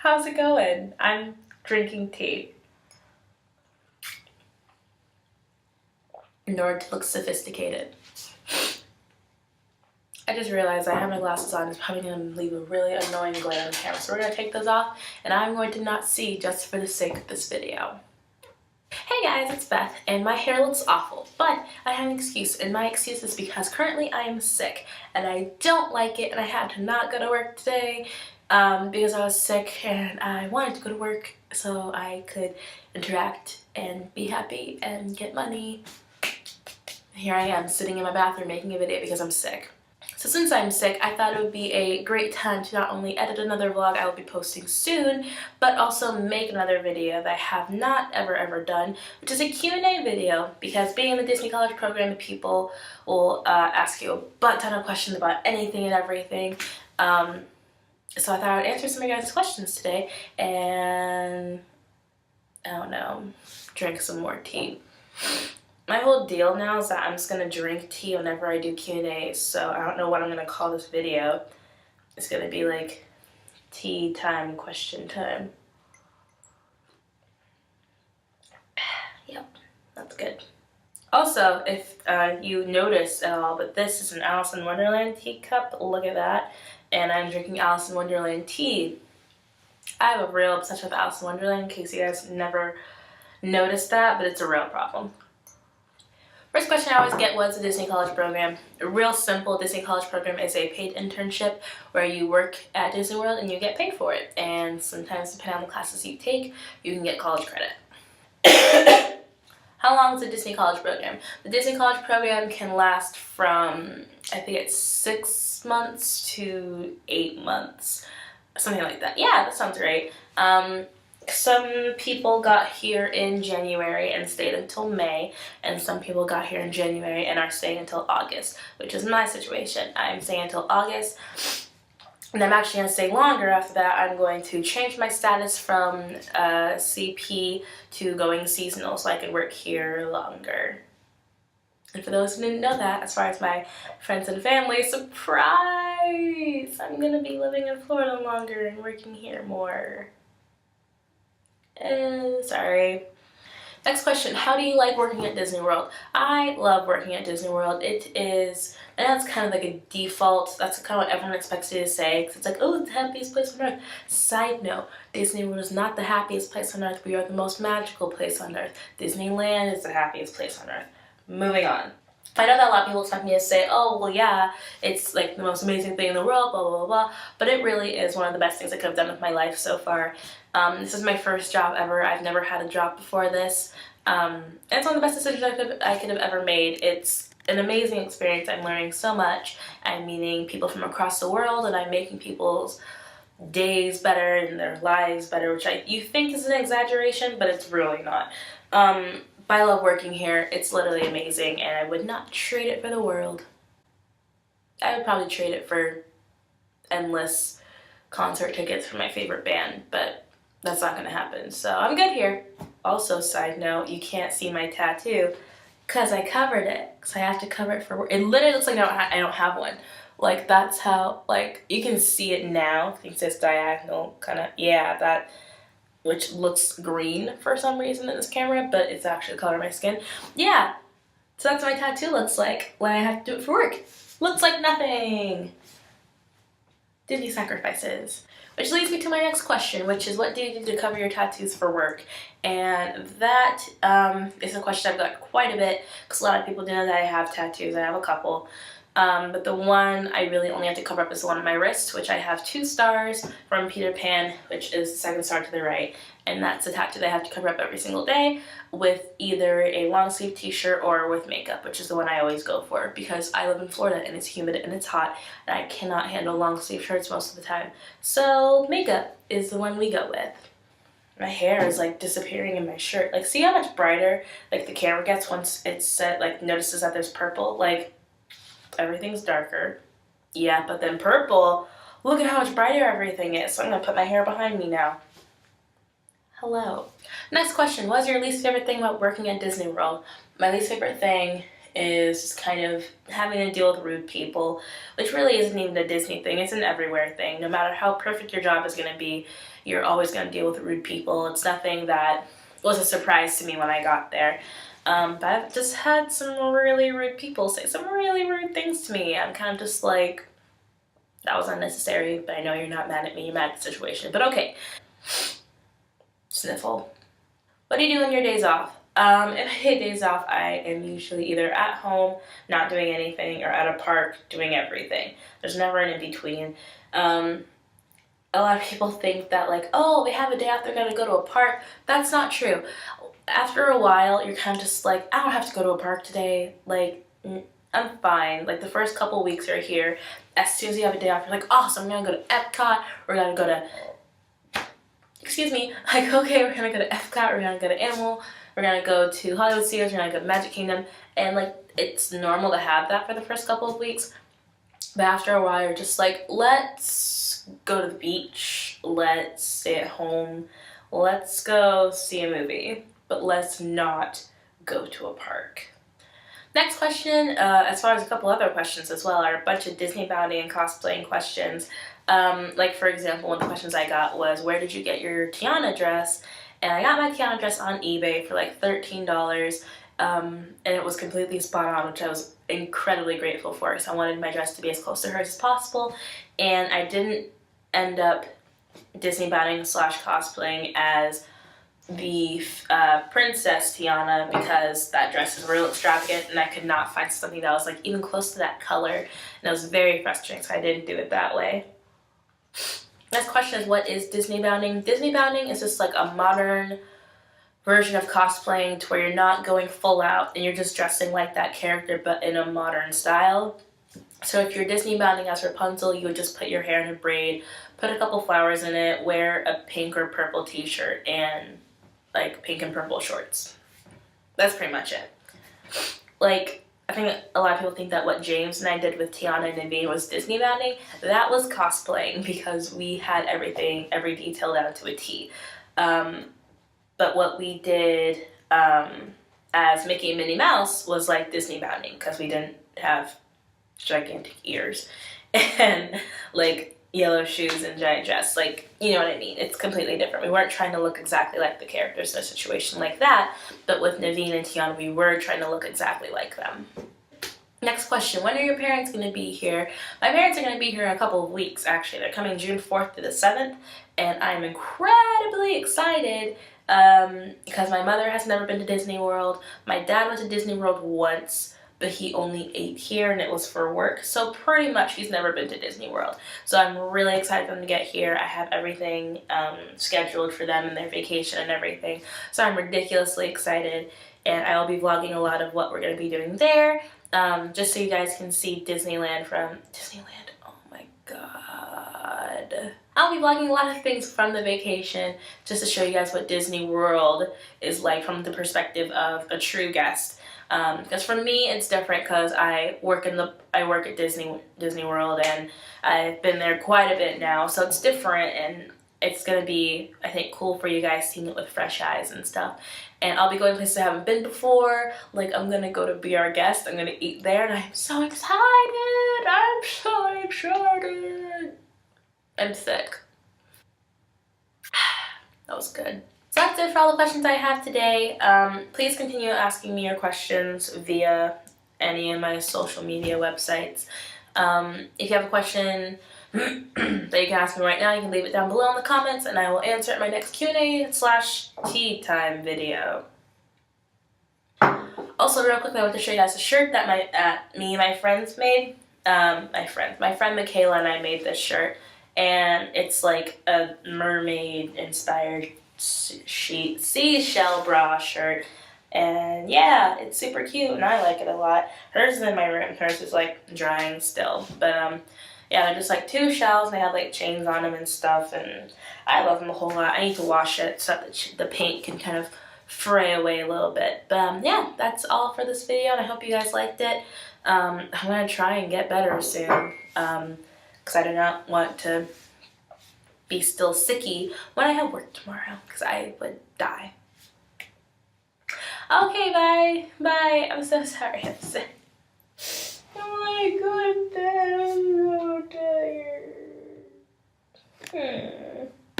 How's it going? I'm drinking tea in order to look sophisticated. I just realized I have my glasses on. It's probably going to leave a really annoying glare on the camera. So we're going to take those off, and I'm going to not see just for the sake of this video. Hey guys, it's Beth, and my hair looks awful, but I have an excuse, and my excuse is because currently I am sick, and I don't like it, and I had to not go to work today because I was sick, and I wanted to go to work so I could interact and be happy and get money. Here I am sitting in my bathroom making a video because I'm sick. So since I'm sick, I thought it would be a great time to not only edit another vlog I will be posting soon, but also make another video that I have not ever done, which is a Q&A video, because being in the Disney College program, people will ask you a butt ton of questions about anything and everything. So I thought I would answer some of your guys' questions today, and I don't know, drink some more tea. My whole deal now is that I'm just going to drink tea whenever I do Q&As, so I don't know what I'm going to call this video. It's going to be like tea time, question time. Yep, that's good. Also, if you noticed at all, but this is an Alice in Wonderland teacup. Look at that. And I'm drinking Alice in Wonderland tea. I have a real obsession with Alice in Wonderland, in case you guys never noticed that, but it's a real problem. First question I always get, what's the Disney College program? A real simple Disney College program is a paid internship where you work at Disney World and you get paid for it. And sometimes, depending on the classes you take, you can get college credit. How long is the Disney College program? The Disney College program can last from, I think it's 6 months to 8 months. Something like that. Yeah, that sounds right. Some people got here in January and stayed until May, and some people got here in January and are staying until August, which is my situation. I'm staying until August, and I'm actually going to stay longer after that. I'm going to change my status from CP to going seasonal so I can work here longer. And for those who didn't know that, as far as my friends and family, surprise! I'm going to be living in Florida longer and working here more. Sorry. Next question, how do you like working at Disney World? I love working at Disney World. It is, and that's kind of like a default, that's kind of what everyone expects you to say, because it's like, oh, it's the happiest place on earth. Side note, Disney World is not the happiest place on earth. We are the most magical place on earth. Disneyland is the happiest place on earth. Moving on. I know that a lot of people expect me to say, oh, well, yeah, it's like the most amazing thing in the world, blah, blah, blah, but it really is one of the best things I could have done with my life so far. This is my first job ever. I've never had a job before this. And it's one of the best decisions I could have ever made. It's an amazing experience. I'm learning so much. I'm meeting people from across the world, and I'm making people's days better and their lives better, which you think is an exaggeration, but it's really not. But I love working here. It's literally amazing, and I would not trade it for the world. I would probably trade it for endless concert tickets for my favorite band, but that's not gonna happen, so I'm good here. Also, side note, you can't see my tattoo because I covered it, because I have to cover it for work. It literally looks like I don't have one. Like, that's how, like, you can see it now. I think it says diagonal, kind of, yeah, that, which looks green for some reason in this camera, but it's actually the color of my skin. Yeah, so that's what my tattoo looks like when I have to do it for work. Looks like nothing. Disney sacrifices. Which leads me to my next question, which is, what do you do to cover your tattoos for work? And that is a question I've got quite a bit, because a lot of people know that I have tattoos. I have a couple. But the one I really only have to cover up is the one on my wrist, which I have 2 stars from Peter Pan, which is the second star to the right. And that's a tattoo that I have to cover up every single day with either a long sleeve t-shirt or with makeup, which is the one I always go for, because I live in Florida and it's humid and it's hot and I cannot handle long sleeve shirts most of the time. So makeup is the one we go with. My hair is like disappearing in my shirt. Like, see how much brighter like the camera gets once it's set, like notices that there's purple? Like, everything's darker. Yeah, but then purple, look at how much brighter everything is. So I'm gonna put my hair behind me now. Hello. Next question, what is your least favorite thing about working at Disney World? My least favorite thing is just kind of having to deal with rude people, which really isn't even a Disney thing. It's an everywhere thing. No matter how perfect your job is going to be, you're always going to deal with rude people. It's nothing that was a surprise to me when I got there. But I've just had some really rude people say some really rude things to me. I'm kind of just like, that was unnecessary, but I know you're not mad at me. You're mad at the situation. But okay. Sniffle. What do you do on your days off? If I take days off, I am usually either at home, not doing anything, or at a park doing everything. There's never an in-between. A lot of people think that, like, oh, they have a day off, they're going to go to a park. That's not true. After a while, you're kind of just like, I don't have to go to a park today. Like, I'm fine. Like, the first couple weeks you're here, as soon as you have a day off, you're like, awesome, I'm going to go to Epcot, we're going to go to, excuse me, like, okay, we're going to go to Epcot, we're going to go to Animal, we're going to go to Hollywood Studios, we're going to go to Magic Kingdom, and, like, it's normal to have that for the first couple of weeks, but after a while, you're just like, let's go to the beach, let's stay at home, let's go see a movie, but let's not go to a park. Next question, as far as a couple other questions as well, are a bunch of Disney bounding and cosplaying questions. Like, for example, one of the questions I got was, where did you get your Tiana dress? And I got my Tiana dress on eBay for like $13, and it was completely spot on, which I was incredibly grateful for, because I wanted my dress to be as close to hers as possible, and I didn't end up Disney bounding / cosplaying as the Princess Tiana, because that dress is real extravagant and I could not find something that was like even close to that color, and it was very frustrating, so I didn't do it that way. Next question is, what is Disney bounding? Disney bounding is just like a modern version of cosplaying to where you're not going full out and you're just dressing like that character but in a modern style. So if you're Disney bounding as Rapunzel, you would just put your hair in a braid, put a couple flowers in it, wear a pink or purple t-shirt, and like pink and purple shorts. That's pretty much it. Like, I think a lot of people think that what James and I did with Tiana and Naveen was Disney bounding. That was cosplaying, because we had everything, every detail down to a T. But what we did as Mickey and Minnie Mouse was like Disney bounding, because we didn't have gigantic ears and like yellow shoes and giant dress. Like, you know what I mean? It's completely different. We weren't trying to look exactly like the characters in a situation like that, but with Naveen and Tiana, we were trying to look exactly like them. Next question, when are your parents going to be here? My parents are going to be here in a couple of weeks, actually. They're coming June 4th to the 7th, and I'm incredibly excited because my mother has never been to Disney World. My dad went to Disney World once, but he only ate here and it was for work, so pretty much he's never been to Disney World. So I'm really excited for them to get here. I have everything scheduled for them and their vacation and everything, so I'm ridiculously excited, and I will be vlogging a lot of what we're going to be doing there, just so you guys can see Disneyland from Disneyland. Oh my god. I'll be vlogging a lot of things from the vacation just to show you guys what Disney World is like from the perspective of a true guest. Because for me it's different, because I work at Disney World, and I've been there quite a bit now, so it's different, and it's gonna be, I think, cool for you guys seeing it with fresh eyes and stuff. And I'll be going places I haven't been before. Like, I'm gonna go to Be Our Guest, I'm gonna eat there, and I'm so excited! I'm so excited! I'm sick. That was good. So that's it for all the questions I have today. Please continue asking me your questions via any of my social media websites. If you have a question that you can ask me right now, you can leave it down below in the comments, and I will answer it in my next Q&A/tea time video. Also, real quickly, I want to show you guys a shirt that me and my friends made. My friend Michaela and I made this shirt, and it's like a mermaid-inspired seashell bra shirt, and yeah, it's super cute and I like it a lot. Hers is in my room. Hers is like drying still, but yeah, they're just like two shells, and they have like chains on them and stuff, and I love them a whole lot. I need to wash it so that the paint can kind of fray away a little bit, but yeah, that's all for this video, and I hope you guys liked it. I'm gonna try and get better soon, because I do not want to be still sicky when I have work tomorrow, because I would die. Okay, bye. Bye. I'm so sorry. I'm sick. I wanna go to bed. I'm so tired.